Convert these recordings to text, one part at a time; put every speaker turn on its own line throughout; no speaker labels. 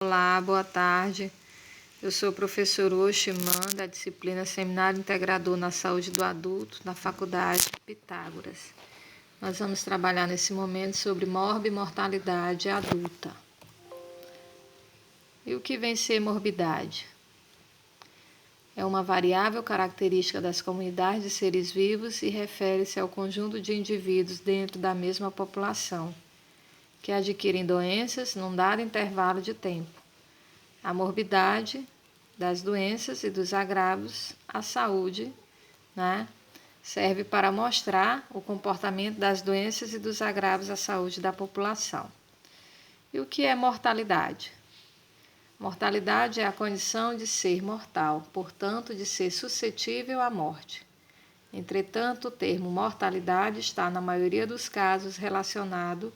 Olá, boa tarde. Eu sou o professor Oximan, da disciplina Seminário Integrador na Saúde do Adulto, da Faculdade Pitágoras. Nós vamos trabalhar nesse momento sobre morbimortalidade adulta. E o que vem ser morbidade? É uma variável característica das comunidades de seres vivos e refere-se ao conjunto de indivíduos dentro da mesma população, que adquirem doenças num dado intervalo de tempo. A morbidade das doenças e dos agravos à saúde, serve para mostrar o comportamento das doenças e dos agravos à saúde da população. E o que é mortalidade? Mortalidade é a condição de ser mortal, portanto, de ser suscetível à morte. Entretanto, o termo mortalidade está, na maioria dos casos, relacionado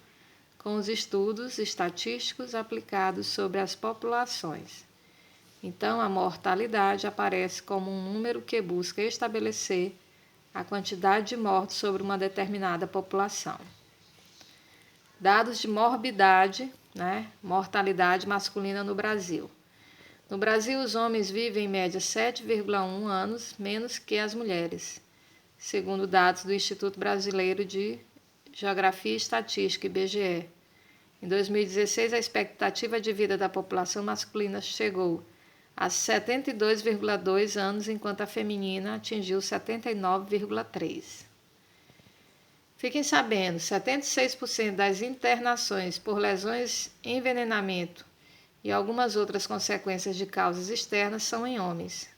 com os estudos estatísticos aplicados sobre as populações. Então, a mortalidade aparece como um número que busca estabelecer a quantidade de mortes sobre uma determinada população. Dados de morbidade, mortalidade masculina no Brasil. No Brasil, os homens vivem em média 7,1 anos menos que as mulheres, segundo dados do Instituto Brasileiro de Geografia e Estatística, IBGE. Em 2016, a expectativa de vida da população masculina chegou a 72,2 anos, enquanto a feminina atingiu 79,3. Fiquem sabendo, 76% das internações por lesões, envenenamento e algumas outras consequências de causas externas são em homens.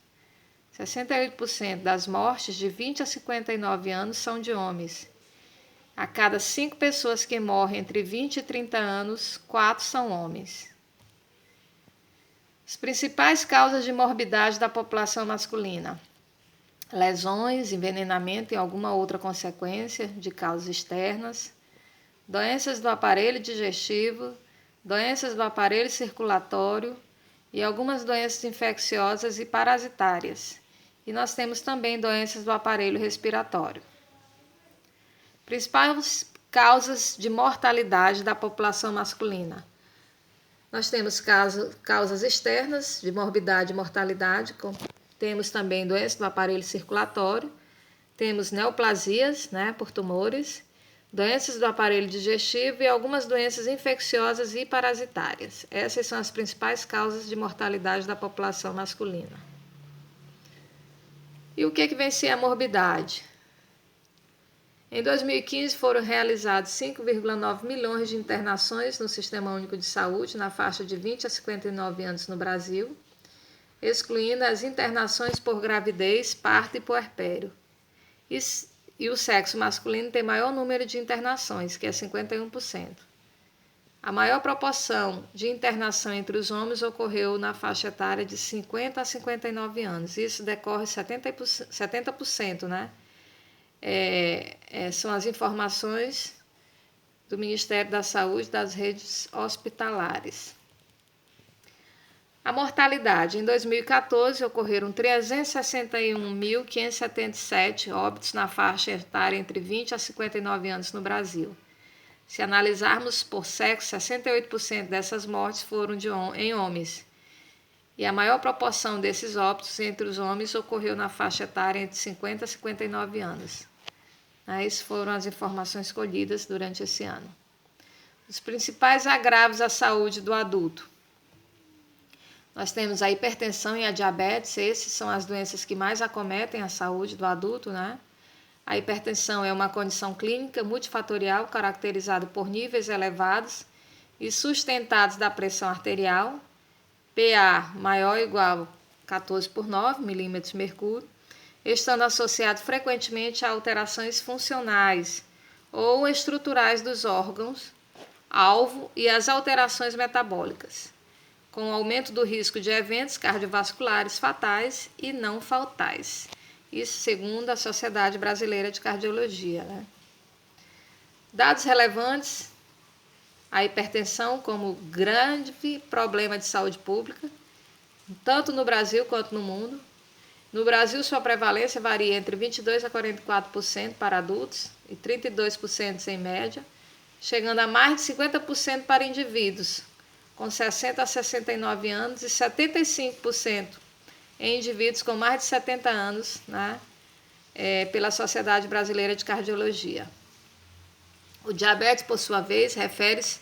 68% das mortes de 20 a 59 anos são de homens. A cada 5 pessoas que morrem entre 20 e 30 anos, 4 são homens. As principais causas de morbidade da população masculina: lesões, envenenamento e alguma outra consequência de causas externas, doenças do aparelho digestivo, doenças do aparelho circulatório e algumas doenças infecciosas e parasitárias. E nós temos também doenças do aparelho respiratório. Principais causas de mortalidade da população masculina. Nós temos causas externas de morbidade e mortalidade, temos também doenças do aparelho circulatório, temos neoplasias, por tumores, doenças do aparelho digestivo e algumas doenças infecciosas e parasitárias. Essas são as principais causas de mortalidade da população masculina. E o que vem ser a morbidade? Em 2015, foram realizados 5,9 milhões de internações no Sistema Único de Saúde, na faixa de 20 a 59 anos no Brasil, excluindo as internações por gravidez, parto e puerpério. E o sexo masculino tem maior número de internações, que é 51%. A maior proporção de internação entre os homens ocorreu na faixa etária de 50 a 59 anos. Isso decorre 70%, são as informações do Ministério da Saúde das redes hospitalares. A mortalidade. Em 2014, ocorreram 361.577 óbitos na faixa etária entre 20 a 59 anos no Brasil. Se analisarmos por sexo, 68% dessas mortes foram em homens. E a maior proporção desses óbitos entre os homens ocorreu na faixa etária entre 50 a 59 anos. Essas foram as informações colhidas durante esse ano. Os principais agravos à saúde do adulto. Nós temos a hipertensão e a diabetes, essas são as doenças que mais acometem a saúde do adulto, A hipertensão é uma condição clínica multifatorial caracterizada por níveis elevados e sustentados da pressão arterial, PA maior ou igual a 14/9 milímetros de mercúrio, estando associado frequentemente a alterações funcionais ou estruturais dos órgãos-alvo e as alterações metabólicas, com o aumento do risco de eventos cardiovasculares fatais e não fatais. Isso segundo a Sociedade Brasileira de Cardiologia. Dados relevantes: a hipertensão como grande problema de saúde pública, tanto no Brasil quanto no mundo. No Brasil, sua prevalência varia entre 22% a 44% para adultos e 32% em média, chegando a mais de 50% para indivíduos com 60 a 69 anos e 75% em indivíduos com mais de 70 anos, né, pela Sociedade Brasileira de Cardiologia. O diabetes, por sua vez, refere-se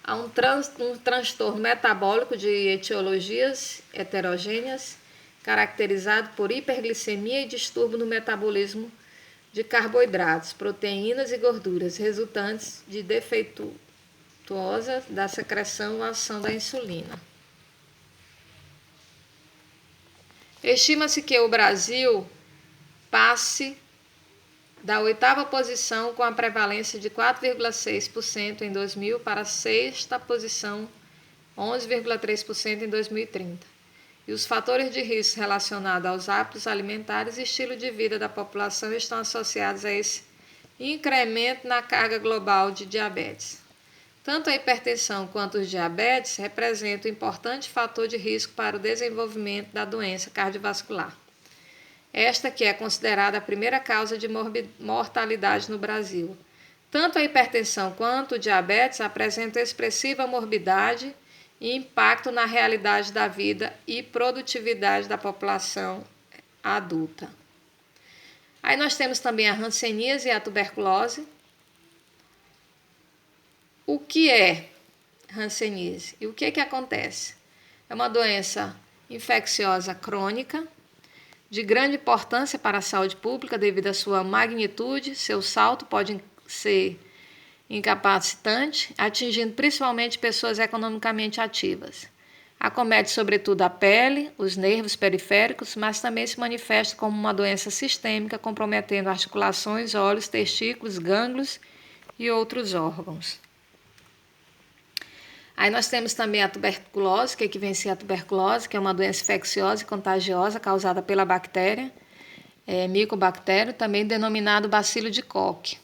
a um transtorno metabólico de etiologias heterogêneas, caracterizado por hiperglicemia e distúrbio no metabolismo de carboidratos, proteínas e gorduras, resultantes de defeituosa da secreção ou ação da insulina. Estima-se que o Brasil passe da 8ª posição com a prevalência de 4,6% em 2000 para a 6ª posição, 11,3% em 2030. E os fatores de risco relacionados aos hábitos alimentares e estilo de vida da população estão associados a esse incremento na carga global de diabetes. Tanto a hipertensão quanto os diabetes representam um importante fator de risco para o desenvolvimento da doença cardiovascular. Esta que é considerada a primeira causa de mortalidade no Brasil. Tanto a hipertensão quanto o diabetes apresentam expressiva morbidade e impacto na realidade da vida e produtividade da população adulta. Aí nós temos também a hanseníase e a tuberculose. O que é hanseníase? E o que acontece? É uma doença infecciosa crônica, de grande importância para a saúde pública devido à sua magnitude. Seu salto pode ser incapacitante, atingindo principalmente pessoas economicamente ativas. Acomete sobretudo a pele, os nervos periféricos, mas também se manifesta como uma doença sistêmica, comprometendo articulações, olhos, testículos, gânglios e outros órgãos. Aí nós temos também a tuberculose, que equivalencia a tuberculose, que é uma doença infecciosa e contagiosa causada pela bactéria, micobactério, também denominado bacilo de Koch.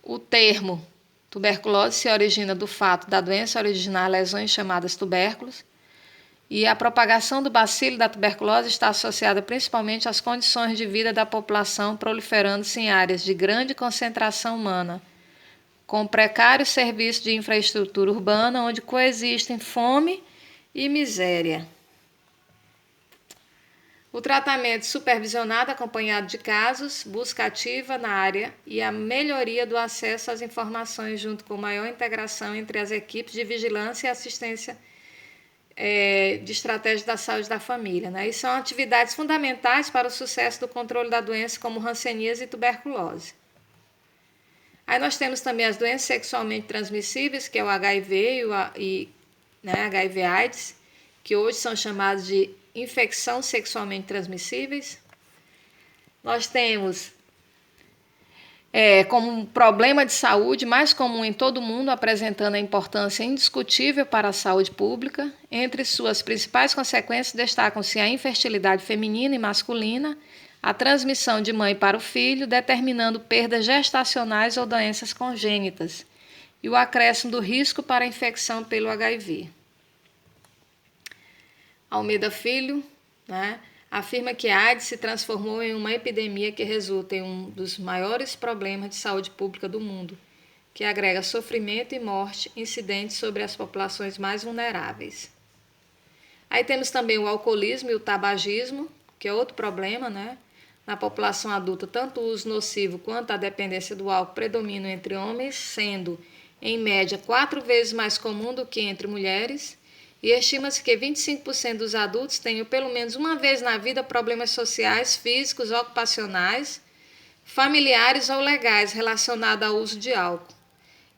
O termo tuberculose se origina do fato da doença originar lesões chamadas tubérculos, e a propagação do bacilo da tuberculose está associada principalmente às condições de vida da população, proliferando-se em áreas de grande concentração humana, com precário serviço de infraestrutura urbana, onde coexistem fome e miséria. O tratamento supervisionado, acompanhado de casos, busca ativa na área e a melhoria do acesso às informações, junto com maior integração entre as equipes de vigilância e assistência de estratégia da saúde da família, né? E são atividades fundamentais para o sucesso do controle da doença, como hanseníase e tuberculose. Aí nós temos também as doenças sexualmente transmissíveis, que é o HIV HIV/AIDS, que hoje são chamados de infecção sexualmente transmissíveis. Nós temos como um problema de saúde mais comum em todo o mundo, apresentando a importância indiscutível para a saúde pública. Entre suas principais consequências destacam-se a infertilidade feminina e masculina, a transmissão de mãe para o filho, determinando perdas gestacionais ou doenças congênitas, e o acréscimo do risco para a infecção pelo HIV. Almeida Filho, né, afirma que a AIDS se transformou em uma epidemia que resulta em um dos maiores problemas de saúde pública do mundo, que agrega sofrimento e morte incidentes sobre as populações mais vulneráveis. Aí temos também o alcoolismo e o tabagismo, que é outro problema, né? Na população adulta, tanto o uso nocivo quanto a dependência do álcool predominam entre homens, sendo, em média, 4 vezes mais comum do que entre mulheres, e estima-se que 25% dos adultos tenham pelo menos uma vez na vida problemas sociais, físicos, ocupacionais, familiares ou legais relacionados ao uso de álcool.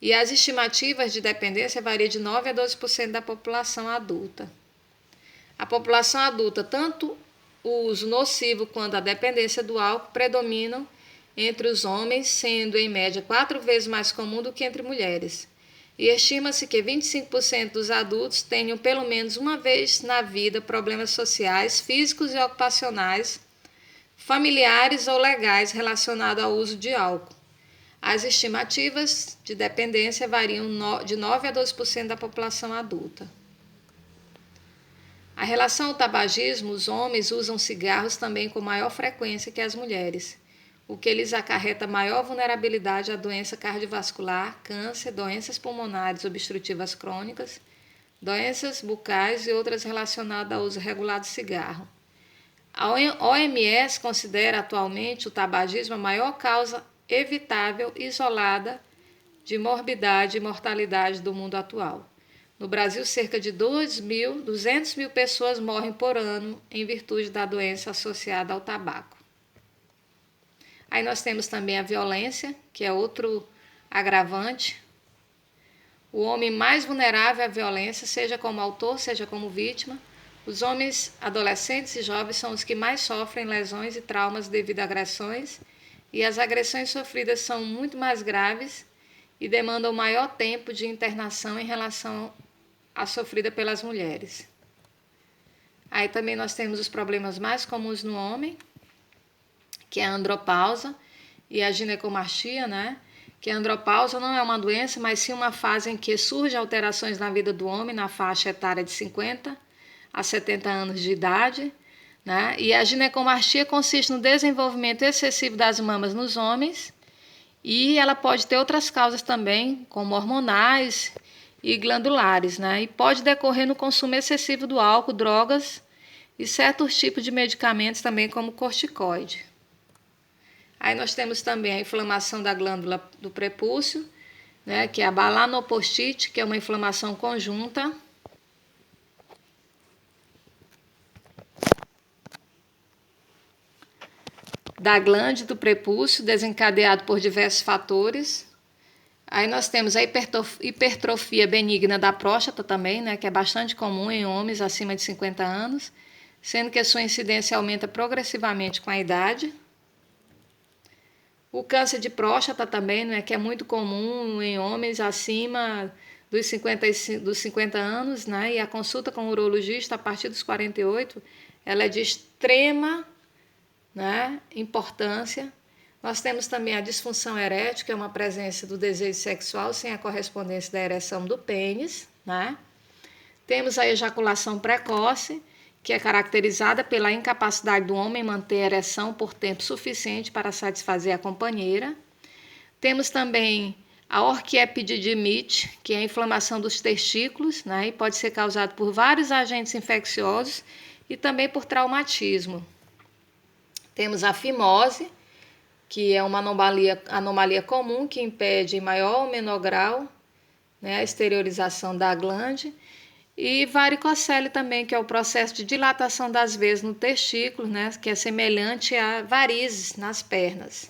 E as estimativas de dependência variam de 9 a 12% da população adulta. A população adulta, tanto o uso nocivo quanto a dependência do álcool predominam entre os homens, sendo em média 4 vezes mais comum do que entre mulheres. E estima-se que 25% dos adultos tenham pelo menos uma vez na vida problemas sociais, físicos e ocupacionais, familiares ou legais relacionados ao uso de álcool. As estimativas de dependência variam de 9 a 12% da população adulta. A relação ao tabagismo, os homens usam cigarros também com maior frequência que as mulheres, o que lhes acarreta maior vulnerabilidade à doença cardiovascular, câncer, doenças pulmonares obstrutivas crônicas, doenças bucais e outras relacionadas ao uso regular do cigarro. A OMS considera atualmente o tabagismo a maior causa evitável e isolada de morbidade e mortalidade do mundo atual. No Brasil, cerca de 200 mil pessoas morrem por ano em virtude da doença associada ao tabaco. Aí nós temos também a violência, que é outro agravante. O homem mais vulnerável à violência, seja como autor, seja como vítima. Os homens adolescentes e jovens são os que mais sofrem lesões e traumas devido a agressões, e as agressões sofridas são muito mais graves e demandam maior tempo de internação em relação à sofrida pelas mulheres. Aí também nós temos os problemas mais comuns no homem, que é a andropausa e a ginecomastia, né? Que a andropausa não é uma doença, mas sim uma fase em que surgem alterações na vida do homem na faixa etária de 50 a 70 anos de idade, né? E a ginecomastia consiste no desenvolvimento excessivo das mamas nos homens, e ela pode ter outras causas também, como hormonais e glandulares, né? E pode decorrer no consumo excessivo do álcool, drogas e certos tipos de medicamentos também, como corticoide. Aí nós temos também a inflamação da glândula do prepúcio, né, que é a balanopostite, que é uma inflamação conjunta. Da glândula do prepúcio, desencadeado por diversos fatores. Aí nós temos a hipertrofia benigna da próstata também, né, que é bastante comum em homens acima de 50 anos, sendo que a sua incidência aumenta progressivamente com a idade. O câncer de próstata também, né, que é muito comum em homens acima dos 50 anos, né, e a consulta com o urologista a partir dos 48, ela é de extrema, né, importância. Nós temos também a disfunção erétil, que é uma presença do desejo sexual sem a correspondência da ereção do pênis, né? Temos a ejaculação precoce, que é caracterizada pela incapacidade do homem manter a ereção por tempo suficiente para satisfazer a companheira. Temos também a orquiepididimite, que é a inflamação dos testículos, né, e pode ser causado por vários agentes infecciosos e também por traumatismo. Temos a fimose, que é uma anomalia comum que impede em maior ou menor grau, né, a exteriorização da glande. E varicocele também, que é o processo de dilatação das veias no testículo, né, que é semelhante a varizes nas pernas.